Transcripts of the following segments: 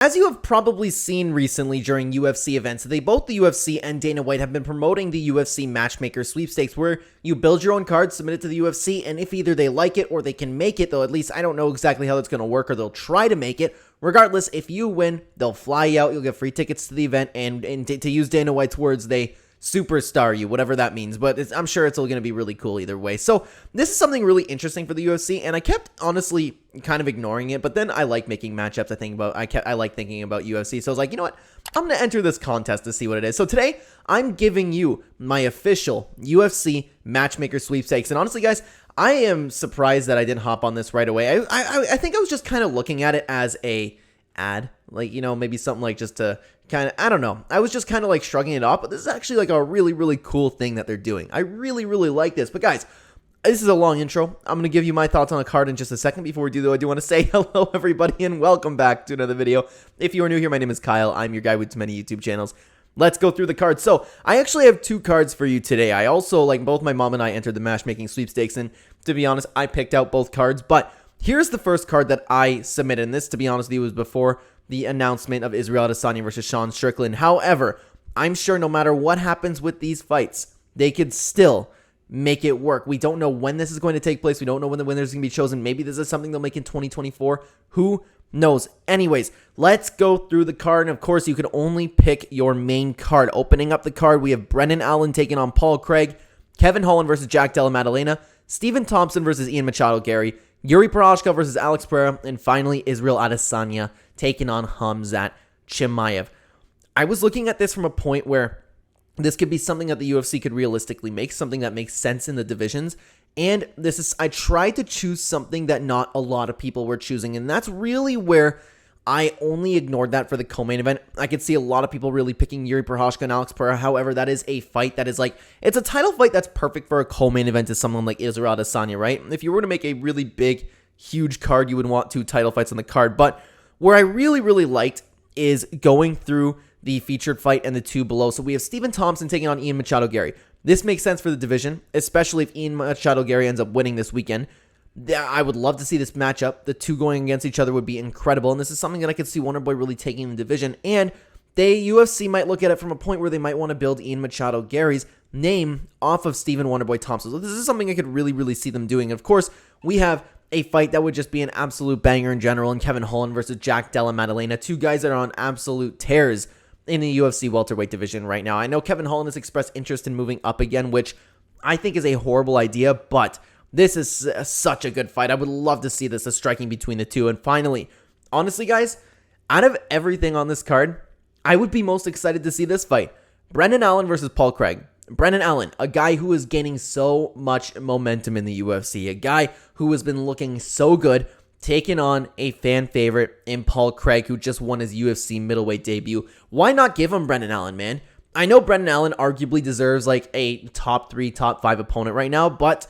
As you have probably seen recently during UFC events, both the UFC and Dana White have been promoting the UFC Matchmaker Sweepstakes, where you build your own card, submit it to the UFC, and if either they like it or they can make it, though at least I don't know exactly how that's going to work, or they'll try to make it. Regardless, if you win, they'll fly you out, you'll get free tickets to the event, and to use Dana White's words, they superstar you, whatever that means, but I'm sure it's all going to be really cool either way. So this is something really interesting for the UFC, and I kept honestly kind of ignoring it, but then I like making matchups. I like thinking about UFC, so I was like, you know what, I'm going to enter this contest to see what it is. So today I'm giving you my official UFC Matchmaker Sweepstakes, and honestly guys, I am surprised that I didn't hop on this right away. I think I was just kind of looking at it as a ad, like, you know, maybe something like just to kind of, I don't know, I was just kind of like shrugging it off, but this is actually like a really, really cool thing that they're doing. I really, really like this. But guys, this is a long intro. I'm going to give you my thoughts on the card in just a second. Before we do, though, I do want to say hello, everybody, and welcome back to another video. If you are new here, my name is Kyle. I'm your guy with many YouTube channels. Let's go through the cards. So I actually have two cards for you today. I also, like, both my mom and I entered the matchmaking sweepstakes, and to be honest, I picked out both cards, but here's the first card that I submitted, and this, to be honest with you, was before the announcement of Israel Adesanya versus Sean Strickland. However, I'm sure no matter what happens with these fights, they could still make it work. We don't know when this is going to take place. We don't know when the winner is going to be chosen. Maybe this is something they'll make in 2024. Who knows? Anyways, let's go through the card. And of course, you can only pick your main card. Opening up the card, we have Brendan Allen taking on Paul Craig, Kevin Holland versus Jack Della Maddalena, Stephen Thompson versus Ian Machado Gary, Yuri Prochazka versus Alex Pereira, and finally Israel Adesanya taking on Khamzat Chimaev. I was looking at this from a point where this could be something that the UFC could realistically make, something that makes sense in the divisions, and I tried to choose something that not a lot of people were choosing, and that's really where I only ignored that for the co-main event. I could see a lot of people really picking Yuri Prochazka and Alex Pereira. However, that is a fight that is like, it's a title fight that's perfect for a co-main event to someone like Israel Adesanya, right? If you were to make a really big, huge card, you would want two title fights on the card. But where I really, really liked is going through the featured fight and the two below. So we have Stephen Thompson taking on Ian Machado Gary. This makes sense for the division, especially if Ian Machado Gary ends up winning this weekend. I would love to see this matchup. The two going against each other would be incredible, and this is something that I could see Wonderboy really taking the division, and UFC might look at it from a point where they might want to build Ian Machado Gary's name off of Stephen Wonderboy Thompson. So this is something I could really, really see them doing. And of course, we have a fight that would just be an absolute banger in general, and Kevin Holland versus Jack Della Maddalena, two guys that are on absolute tears in the UFC welterweight division right now. I know Kevin Holland has expressed interest in moving up again, which I think is a horrible idea, but this is such a good fight. I would love to see this, a striking between the two. And finally, honestly, guys, out of everything on this card, I would be most excited to see this fight. Brendan Allen versus Paul Craig. Brendan Allen, a guy who is gaining so much momentum in the UFC, a guy who has been looking so good, taking on a fan favorite in Paul Craig, who just won his UFC middleweight debut. Why not give him Brendan Allen, man? I know Brendan Allen arguably deserves like a top 3, top 5 opponent right now, but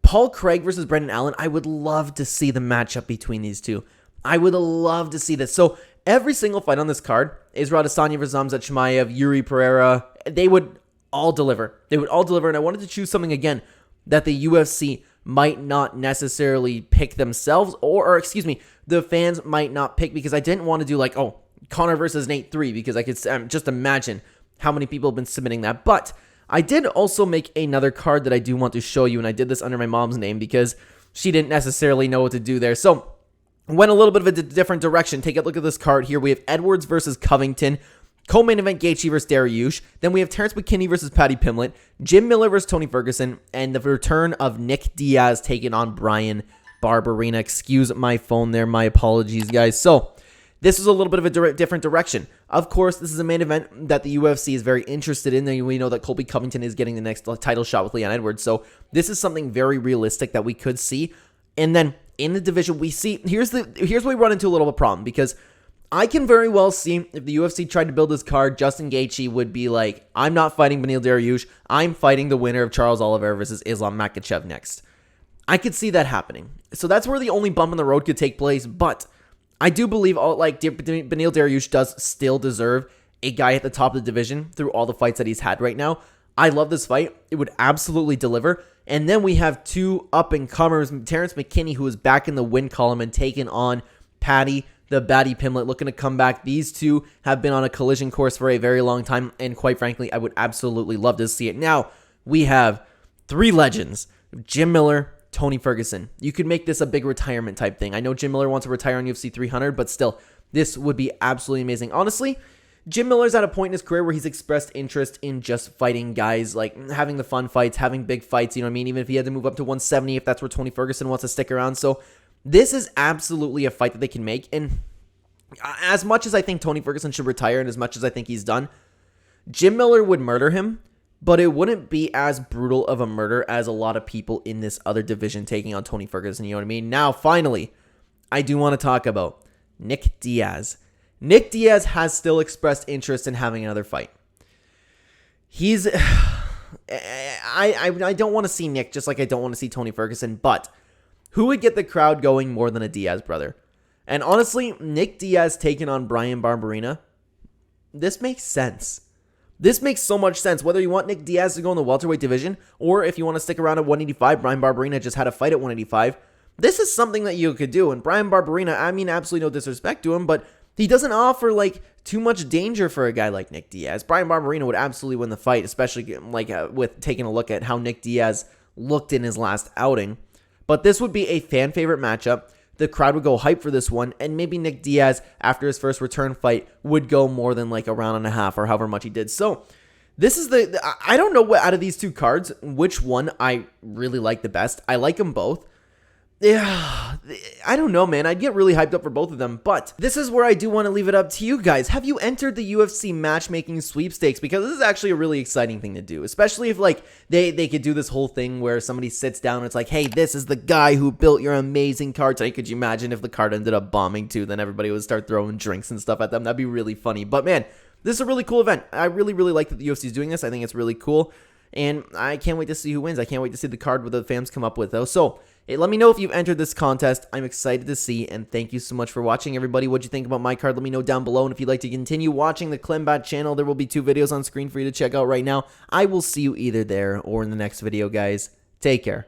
Paul Craig versus Brendan Allen, I would love to see the matchup between these two. I would love to see this. So every single fight on this card, Israel Adesanya versus Khamzat Chimaev, Yuri Pereira, they would all deliver. They would all deliver, and I wanted to choose something, again, that the UFC might not necessarily pick themselves, or excuse me, the fans might not pick, because I didn't want to do like, oh, Conor versus Nate 3, because I could just imagine how many people have been submitting that. But I did also make another card that I do want to show you, and I did this under my mom's name because she didn't necessarily know what to do there. So went a little bit of a different direction. Take a look at this card here. We have Edwards versus Covington, co-main event Gaethje versus Dariush. Then we have Terrence McKinney versus Paddy Pimblett, Jim Miller versus Tony Ferguson, and the return of Nick Diaz taking on Brian Barberena. Excuse my phone there. My apologies, guys. So this is a little bit of a different direction. Of course, this is a main event that the UFC is very interested in. We know that Colby Covington is getting the next title shot with Leon Edwards. So this is something very realistic that we could see. And then in the division, we see, here's where we run into a little bit of a problem, because I can very well see if the UFC tried to build this card, Justin Gaethje would be like, I'm not fighting Beneil Dariush. I'm fighting the winner of Charles Oliveira versus Islam Makhachev next. I could see that happening. So that's where the only bump in the road could take place. But I do believe Beneil Dariush does still deserve a guy at the top of the division through all the fights that he's had right now. I love this fight. It would absolutely deliver. And then we have two up-and-comers, Terrence McKinney, who is back in the win column and taking on Paddy the baddie Pimlet, looking to come back. These two have been on a collision course for a very long time, and quite frankly, I would absolutely love to see it. Now, we have 3 legends, Jim Miller, Tony Ferguson. You could make this a big retirement type thing. I know Jim Miller wants to retire on UFC 300, but still, this would be absolutely amazing. Honestly, Jim Miller's at a point in his career where he's expressed interest in just fighting guys, like having the fun fights, having big fights, you know what I mean? Even if he had to move up to 170, if that's where Tony Ferguson wants to stick around. So this is absolutely a fight that they can make. And as much as I think Tony Ferguson should retire and as much as I think he's done, Jim Miller would murder him, but it wouldn't be as brutal of a murder as a lot of people in this other division taking on Tony Ferguson, you know what I mean? Now, finally, I do want to talk about Nick Diaz. Nick Diaz has still expressed interest in having another fight. He's... I don't want to see Nick, just like I don't want to see Tony Ferguson, but who would get the crowd going more than a Diaz brother? And honestly, Nick Diaz taking on Bryan Barberena, this makes sense. This makes so much sense. Whether you want Nick Diaz to go in the welterweight division, or if you want to stick around at 185, Bryan Barberena just had a fight at 185. This is something that you could do. And Bryan Barberena, I mean, absolutely no disrespect to him, but he doesn't offer like too much danger for a guy like Nick Diaz. Bryan Barberena would absolutely win the fight, especially like with taking a look at how Nick Diaz looked in his last outing. But this would be a fan favorite matchup. The crowd would go hype for this one, and maybe Nick Diaz, after his first return fight, would go more than like a round and a half or however much he did. So this is I don't know what out of these 2 cards, which one I really like the best. I like them both. Yeah, I don't know, man. I'd get really hyped up for both of them, but this is where I do want to leave it up to you guys. Have you entered the UFC Matchmaking Sweepstakes? Because this is actually a really exciting thing to do, especially if like they could do this whole thing where somebody sits down and it's like, hey, this is the guy who built your amazing card today. Could you imagine if the card ended up bombing too? Then everybody would start throwing drinks and stuff at them. That'd be really funny. But man, this is a really cool event. I really like that the UFC is doing this. I think it's really cool. And I can't wait to see who wins. I can't wait to see the card what the fans come up with, though. So let me know if you've entered this contest. I'm excited to see, and thank you so much for watching, everybody. What'd you think about my card? Let me know down below, and if you'd like to continue watching the Clenbat channel, there will be 2 videos on screen for you to check out right now. I will see you either there or in the next video, guys. Take care.